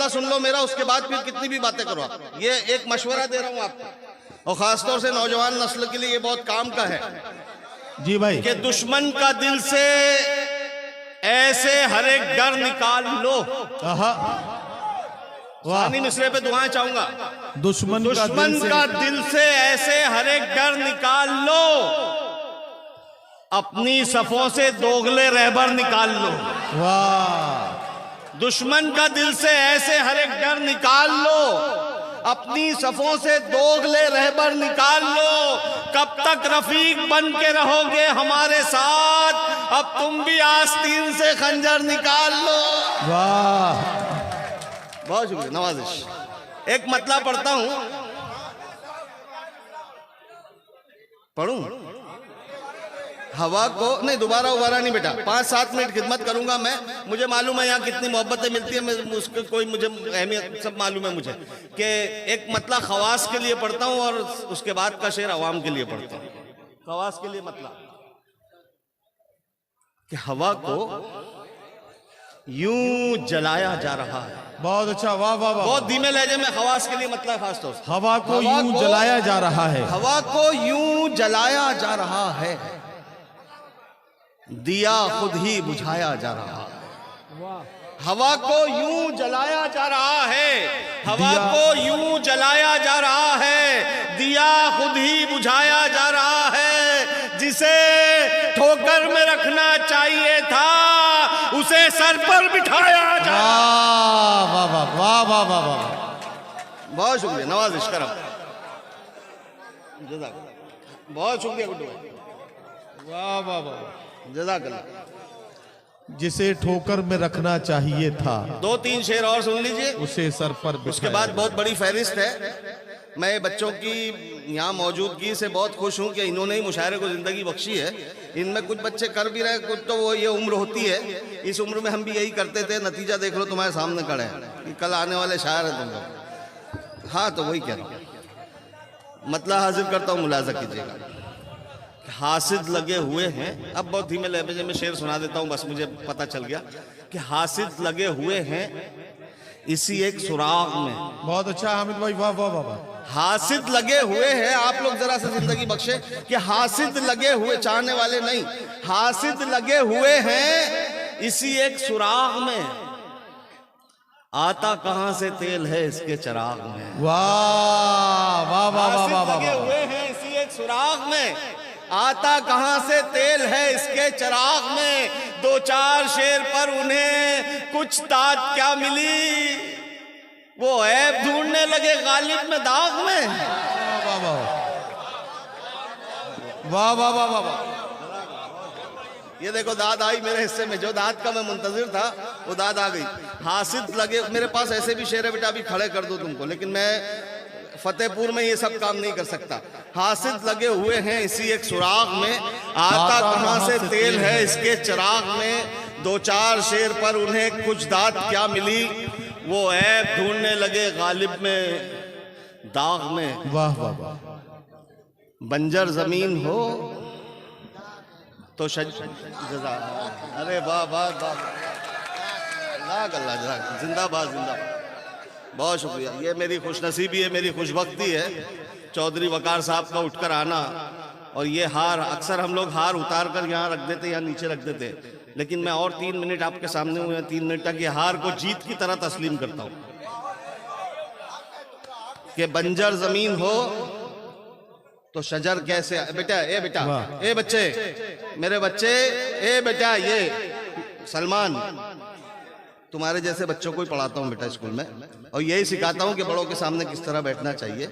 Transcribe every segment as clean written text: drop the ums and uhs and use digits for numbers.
मसला सुन लो मेरा, उसके बाद फिर कितनी भी बातें करो आप। ये एक मशवरा दे रहा हूं आपको, और खासतौर से नौजवान नस्ल के लिए ये बहुत काम का है जी भाई। कि दुश्मन का दिल से ऐसे हर एक डर निकाल लो। वाह, मिसरे पे दुआएं चाहूंगा। दुश्मन का दिल से ऐसे हर एक डर निकाल लो, अपनी सफों से दोगले रहबर निकाल लो। वाह, दुश्मन का दिल से ऐसे हर एक डर निकाल लो, अपनी सफों से दोगले रहबर निकाल लो। कब तक रफीक बन के रहोगे हमारे साथ, अब तुम भी आस्तीन से खंजर निकाल लो। वाह, बहुत शुक्रिया, नवाजिश। एक मतला पढ़ता हूं, पढ़ूं? हवा को नहीं, दोबारा नहीं बेटा, 5-7 मिनट खिदमत करूंगा मैं। मुझे मालूम है यहाँ कितनी मोहब्बतें मिलती है, मैं उसके कोई मुझे अहमियत सब मालूम है मुझे, कि एक मतला खवास के लिए पढ़ता हूँ और उसके बाद का शेर अवाम के लिए पढ़ता हूँ। खवास के लिए मतला कि हवा को यूं जलाया जा रहा है। बहुत अच्छा, वाह वाह वाह। बहुत धीमे लहजे में खवास के लिए मतलब खासतौर से। हवा को यूं जलाया जा रहा है, हवा को यूं जलाया जा रहा है, दिया खुद ही बुझाया जा रहा है। हवा को यूं जलाया जा रहा है, हवा को यूं जलाया जा रहा है, दिया खुद ही बुझाया जा रहा है। जिसे ठोकर में रखना चाहिए था, उसे सर पर बिठाया जा। वाह वाह वाह वाह वाह वाह। बहुत शुक्रिया, नवाजिश करम, बहुत शुक्रिया गुड्डू भाई, वाह वाह वाह, जज़ाकल्लाह। जिसे ठोकर में रखना चाहिए था, 2-3 शेर और सुन लीजिए, उसे सर पर उसके बाद बहुत बड़ी फहरिस्त है। मैं बच्चों की यहाँ मौजूदगी से बहुत खुश हूँ कि इन्होंने ही मुशायरे को ज़िंदगी बख्शी है। इनमें कुछ बच्चे कर भी रहे, कुछ तो वो ये उम्र होती है, इस उम्र में हम भी यही करते थे। नतीजा देख लो, तुम्हारे सामने खड़े हैं कि कल आने वाले शायर हैं तुम लोग। हाँ, तो वही कह रहा हूँ, मतलब हाजिर करता हूँ, मुलाजा कीजिएगा। हासिद लगे हुए हैं, अब बहुत धीमे लहजे में शेर सुना देता हूँ, बस मुझे पता चल गया कि हासिद लगे हुए हैं इसी एक सुराग में। बहुत अच्छा हामिद भाई, वाह वाह वाह। हासिद लगे हुए हैं, आप लोग जरा से जिंदगी बख्शे कि हासिद लगे हुए, चाहने वाले नहीं, हासिद लगे हुए हैं इसी एक सुराग में, आता कहां से तेल है इसके चिराग में। वाह वाह वाह वाह वाह। लगे हुए हैं इसी एक सुराग में, आता कहां से तेल है इसके चिराग में। 2-4 शेर पर उन्हें कुछ तात क्या मिली, वो ऐब ढूंढने लगे गालिब में दाग में। वाह वाह वाह वाह वाह वाह वाह। ये देखो दाद आई मेरे हिस्से में, जो दाद का मैं मुंतजिर था वो दाद आ गई। हासिद लगे, मेरे पास ऐसे भी शेर है बेटा, अभी खड़े कर दो तुमको, लेकिन मैं फतेहपुर में ये सब काम नहीं कर सकता। हासिद लगे हुए हैं इसी एक सुराग में, आता कहां से तेल है इसके चिराग में। 2-4 शेर पर उन्हें कुछ दाद क्या मिली, वो ऐब ढूंढने लगे गालिब में दाग में। वाह वाह वाह। बंजर जमीन हो तो अरे वाह वाह वाह, जिंदाबाद जिंदाबाद, बहुत शुक्रिया। ये मेरी खुशनसीबी है, मेरी खुशबख्ती है चौधरी वकार साहब का उठकर आना। और ये हार अक्सर हम लोग हार उतार कर यहाँ रख देते, यहाँ नीचे रख देते, लेकिन मैं और 3 मिनट आपके सामने हुए, 3 मिनट तक ये हार को जीत की तरह तस्लीम करता हूँ कि बंजर जमीन हो तो शजर कैसे। बेटा ए बेटा, ए बच्चे, मेरे बच्चे, ए बेटा, ये सलमान, तुम्हारे जैसे बच्चों को ही पढ़ाता हूँ बेटा स्कूल में, और यही सिखाता हूँ कि बड़ों के सामने किस तरह बैठना चाहिए।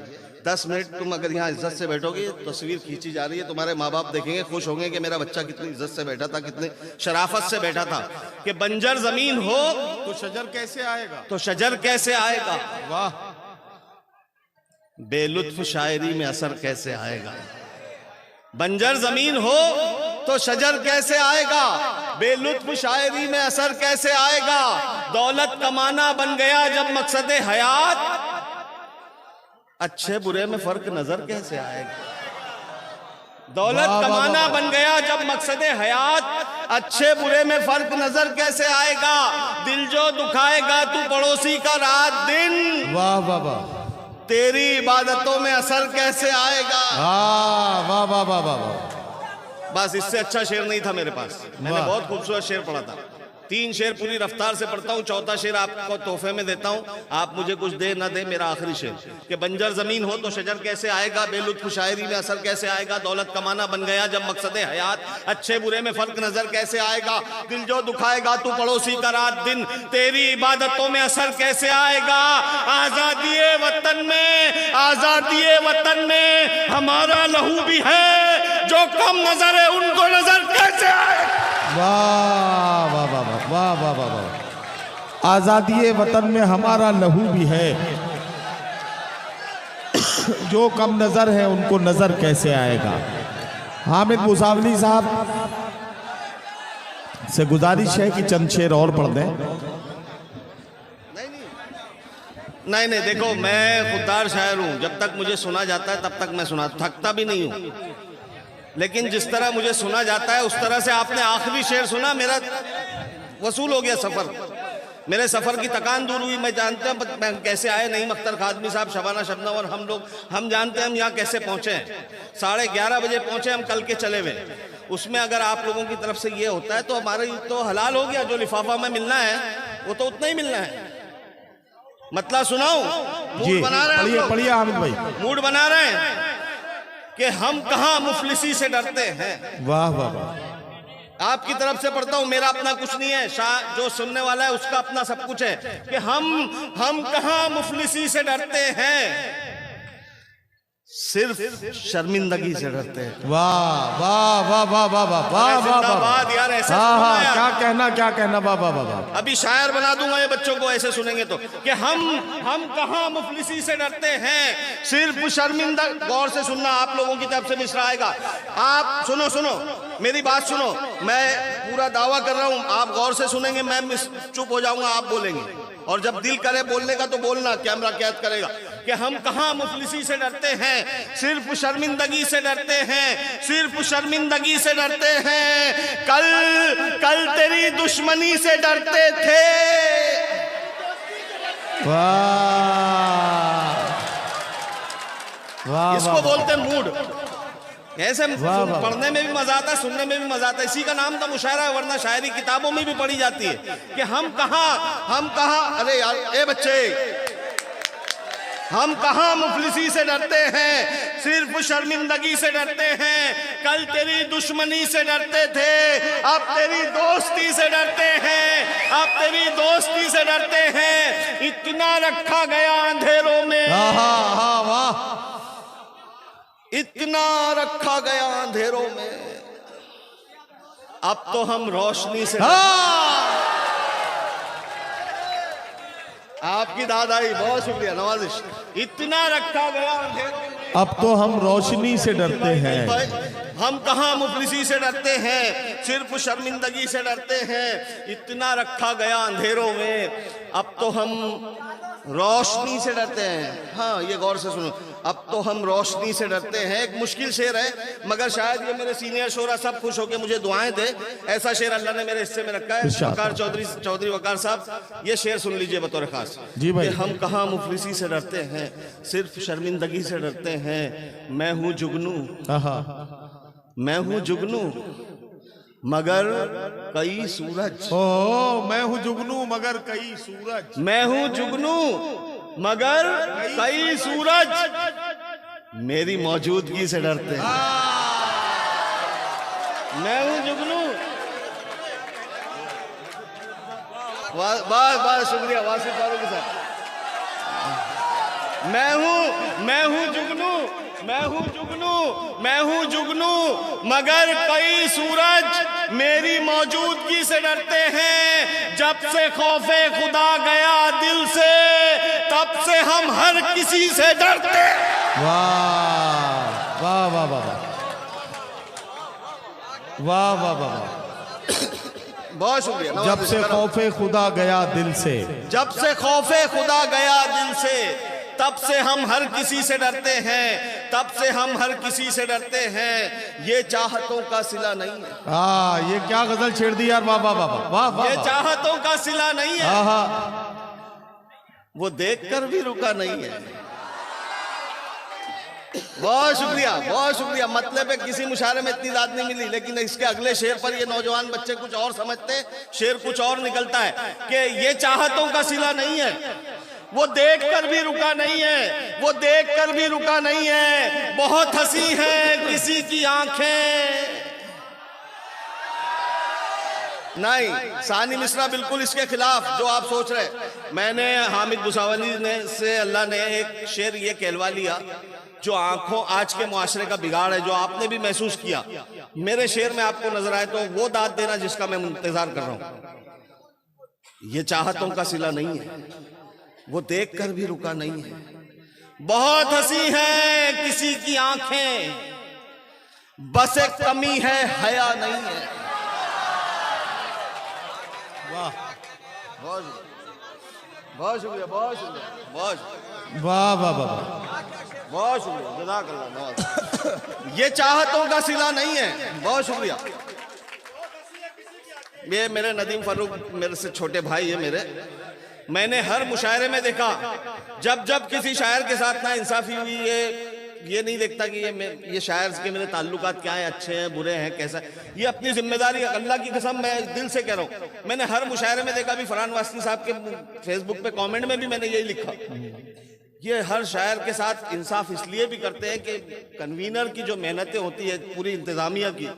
10 मिनट तुम अगर यहाँ इज्जत से बैठोगे, तस्वीर खींची जा रही है, तुम्हारे माँ बाप देखेंगे, खुश होंगे कि मेरा बच्चा कितनी इज्जत से बैठा था, कितनी शराफत से बैठा था। कि बंजर जमीन हो तो शजर कैसे आएगा, तो शजर कैसे आएगा। वाह। बेलुत्फ शायरी में असर कैसे आएगा। बंजर जमीन हो तो शजर कैसे आएगा, बेलुत्फ शायरी में असर कैसे आएगा। दौलत कमाना बन गया जब मकसद हयात, अच्छे बुरे में फर्क नजर कैसे आएगा। दौलत कमाना बन गया जब मकसद हयात, अच्छे बुरे में फर्क नजर कैसे आएगा, दिल जो दुखाएगा तू पड़ोसी का रात दिन, वाह वाह वाह, तेरी इबादतों में असर कैसे आएगा। वाह वाह वाह वाह वाह। बस इससे अच्छा शेर नहीं था मेरे पास, मैंने बहुत खूबसूरत शेर पढ़ा था। 3 शेर पूरी रफ्तार से पढ़ता हूँ, चौथा शेर आपको तोहफे में देता हूँ, आप मुझे कुछ दे ना दे। मेरा आखिरी शेर कि बंजर जमीन हो तो शजर कैसे आएगा, बेलुत्फ शायरी में असर कैसे आएगा, दौलत कमाना बन गया जब मकसद हयात, अच्छे बुरे में फर्क नजर कैसे आएगा, दिल जो दुखाएगा तू पड़ोसी का रात दिन, तेरी इबादतों में असर कैसे आएगा। आजादी वतन में, आजादी वतन में हमारा लहू भी है, जो कम नजर है उनको नजर कैसे आएगा। वाह वाह वाह वाह वाह वाह वाह। आजादी वतन में हमारा लहू भी है, जो कम नजर है उनको नजर कैसे आएगा। हामिद मुसावली साहब से गुजारिश है कि चंद शेर और पढ़ दें। नहीं नहीं, देखो मैं खुददार शायर हूं, जब तक मुझे सुना जाता है तब तक मैं सुना, थकता भी नहीं हूं, लेकिन जिस तरह मुझे सुना जाता है उस तरह से आपने आखिरी शेर सुना, मेरा वसूल हो गया सफर, मेरे सफर की थकान दूर हुई। मैं जानते हैं मैं कैसे आए, नईम अख्तर खादमी साहब, शबाना शबनम और हम लोग, हम जानते हैं हम यहाँ कैसे पहुंचे हैं। 11:30 बजे पहुंचे हम, कल के चले हुए। उसमें अगर आप लोगों की तरफ से ये होता है तो हमारे तो हलाल हो गया, जो लिफाफा में मिलना है वो तो उतना ही मिलना है। मतलब सुनाऊं, मूड बना रहे हैं, पढ़िए हामिद भाई, मूड बना रहे हैं कि हम कहां मुफलिसी से डरते हैं। वाह वाह वाह। आपकी तरफ से पढ़ता हूं, मेरा अपना कुछ नहीं है, जो सुनने वाला है उसका अपना सब कुछ है कि हम कहां मुफलिसी से डरते हैं, सिर्फ शर्मिंदगी से डरते हैं। वाह वाह वाह वाह वाह वाह वाह जिंदाबाद यार, ऐसे क्या कहना वाह वाह वाह। अभी शायर बना दूंगा ये बच्चों को, ऐसे सुनेंगे तो कि हम कहां मुफलिसी से डरते हैं, सिर्फ शर्मिंदा। गौर से सुनना, आप लोगों की तरफ से मिसरा आएगा, आप सुनो मेरी बात सुनो, मैं पूरा दावा कर रहा हूं, आप गौर से सुनेंगे, मैं चुप हो जाऊंगा, आप बोलेंगे, और जब दिल करे बोलने का तो बोलना, कैमरा कैद करेगा कि हम कहां मुफलिसी से डरते हैं, सिर्फ शर्मिंदगी से डरते हैं, सिर्फ शर्मिंदगी से डरते हैं। कल तेरी दुश्मनी से डरते थे। वाह वाह, इसको बोलते मूड। ऐसे पढ़ने में भी मजा आता है, सुनने में भी मजा आता है, इसी का नाम तो मुशायरा है, वरना शायरी किताबों में भी पढ़ी जाती है कि हम कहां। अरे यार ए बच्चे, हम कहां मुफलिसी से डरते हैं, सिर्फ शर्मिंदगी से डरते हैं। कल तेरी दुश्मनी से डरते थे, अब तेरी दोस्ती से डरते हैं, अब तेरी दोस्ती से डरते हैं। इतना रखा गया अंधेरों में, वाह, इतना रखा गया अंधेरों में, अब तो हम रोशनी से। आपकी दादाई, बहुत शुक्रिया, नवाजिश। इतना रखा गया अंधेरों में, अब तो हम रोशनी से डरते हैं। हम कहां मुफलिसी से डरते हैं, सिर्फ शर्मिंदगी से डरते हैं। इतना रखा गया अंधेरों में, अब तो हम रोशनी से डरते हैं। हाँ, ये गौर से सुनो, अब तो हम रोशनी से डरते हैं। एक मुश्किल शेर है, मगर शायद ये मेरे सीनियर शोरा सब खुश होकर मुझे दुआएं दे, ऐसा शेर अल्लाह ने मेरे हिस्से में रखा है। वकार चौधरी वकार साहब, ये शेर सुन लीजिए बतौर खास। जी भाई। हम कहां मुफलिसी से डरते हैं, सिर्फ शर्मिंदगी से डरते हैं। मैं हूं जुगनू, मैं हूं जुगनू मगर कई सूरज। मैं हूं जुगनू मगर कई सूरज, मैं हूं जुगनू मगर कई सूरज मेरी मौजूदगी से डरते हैं। मैं हूं जुगनू, वाह शुक्रिया वासिफ फारूकी साहब। मैं हूं जुगनू, मैं हूं जुगनू, मैं हूं जुगनू मगर कई सूरज मेरी मौजूदगी से डरते हैं। जब से खौफे खुदा गया दिल से, तब से हम हर किसी से डरते। वाह वाह वाह वाह वाह वाह वाह, बहुत शुक्रिया। जब से खौफे खुदा गया दिल से, जब से खौफे खुदा गया दिल से, तब से हम हर किसी से डरते हैं, तब से हम हर किसी से डरते हैं, ये चाहतों का सिला नहीं है। हाँ, ये क्या गजल छेड़ दी यार, वाह वाह वाह वाह वाह। ये चाहतों का सिला नहीं है, हाँ हाँ, वो देखकर भी रुका नहीं है। बहुत शुक्रिया, बहुत शुक्रिया। मतलब है किसी मुशायरे में इतनी दाद नहीं मिली, लेकिन इसके अगले शेर पर ये नौजवान बच्चे कुछ और समझते, शेर कुछ और निकलता है कि ये चाहतों का सिला नहीं है, वो देखकर भी रुका नहीं है, वो देखकर भी रुका नहीं है, बहुत हंसी है किसी की आंखें। नहीं, सानी मिश्रा बिल्कुल इसके खिलाफ जो आप सोच रहे। मैंने हामिद बुसावली ने से अल्लाह ने एक शेर ये कहलवा लिया, जो आंखों आज के मुआशरे का बिगाड़ है, जो आपने भी महसूस किया, मेरे शेर में आपको नजर आए तो वो दाद देना जिसका मैं इंतजार कर रहा हूं। ये चाहतों का सिला नहीं है, वो देखकर भी रुका नहीं है, बहुत हंसी है किसी की आंखें, बस एक कमी है हया नहीं है। वाह, बहुत बहुत शुक्रिया, बहुत शुक्रिया, बहुत वाह वाह वाह, बहुत शुक्रिया, जज़ाकल्लाह नवाज। ये चाहतों का सिला नहीं है, बहुत शुक्रिया। ये मेरे नदीम फारूक मेरे से छोटे भाई है मेरे। मैंने हर मुशायरे में देखा, जब जब किसी शायर के साथ ना इंसाफी हुई, ये नहीं देखता कि ये शायर के मेरे ताल्लुकात क्या हैं, अच्छे हैं बुरे हैं कैसा। ये अपनी जिम्मेदारी, अल्लाह की कसम मैं दिल से कह रहा हूँ, मैंने हर मुशायरे में देखा। भी फरहान वास्ती साहब के फेसबुक पे कमेंट में भी मैंने यही लिखा, ये हर शायर के साथ इंसाफ इसलिए भी करते हैं कि कन्वीनर की जो मेहनतें होती है पूरी इंतजामिया की,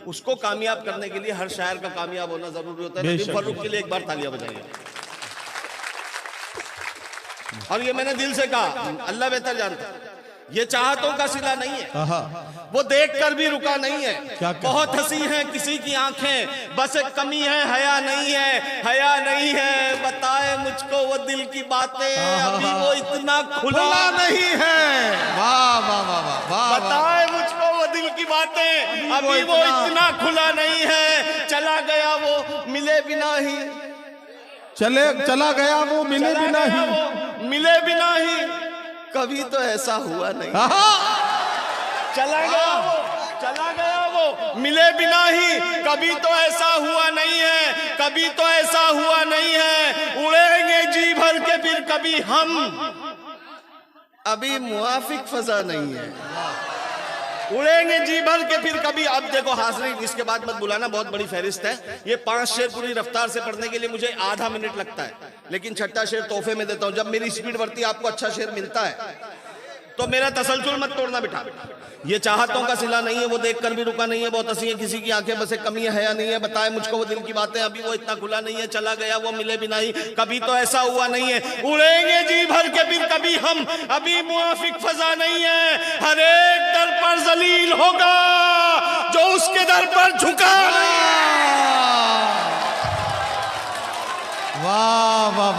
उसको कामयाब करने के लिए हर शायर का कामयाब होना जरूरी होता है। नदीम फारूक के लिए एक बार तालियां बजाइए। और ये मैंने दिल से कहा, अल्लाह बेहतर जानता है, ये चाहतों का सिला नहीं है, वो देखकर भी रुका नहीं है, बहुत हंसी है किसी की आंखें, बस एक कमी है हया नहीं है, हया नहीं है, बताए मुझको वो दिल की बातें, अभी वो इतना खुला नहीं है। वाह वाह वाह वाह वाह, बताए मुझको वो दिल की बातें, अभी वो इतना खुला नहीं है, चला गया वो मिले बिना ही, चला गया वो मिले बिना ही, मिले बिना ही, कभी तो ऐसा हुआ नहीं। चला गया वो मिले बिना ही, कभी तो ऐसा हुआ नहीं है, कभी तो ऐसा हुआ नहीं है, उड़ेंगे जी भर के फिर कभी हम, अभी मुआफिक फजा नहीं है, उड़ेंगे जी भर के फिर कभी। अब देखो हाज़रीन, इसके बाद मत बुलाना, बहुत बड़ी फहरिस्त है। ये 5 शेर पूरी रफ्तार से पढ़ने के लिए मुझे आधा मिनट लगता है, लेकिन छठा शेर तोहफे में देता हूं। जब मेरी स्पीड बढ़ती है, आपको अच्छा शेर मिलता है, तो मेरा तसलसल मत तोड़ना बेटा। ये चाहतों का सिला नहीं है, वो देखकर भी रुका नहीं है, बहुत हंसी है किसी की आंखें, बस एक कमी है हया नहीं है, बताए मुझको वो दिल की बातें, अभी वो इतना खुला नहीं है, चला गया वो मिले भी नहीं, कभी तो ऐसा हुआ नहीं है, उड़ेंगे जी भर के फिर कभी हम, अभी मुआफिक फजा नहीं है, हर एक दर पर जलील होगा जो उसके दर पर झुका नहीं है। वाह वाह।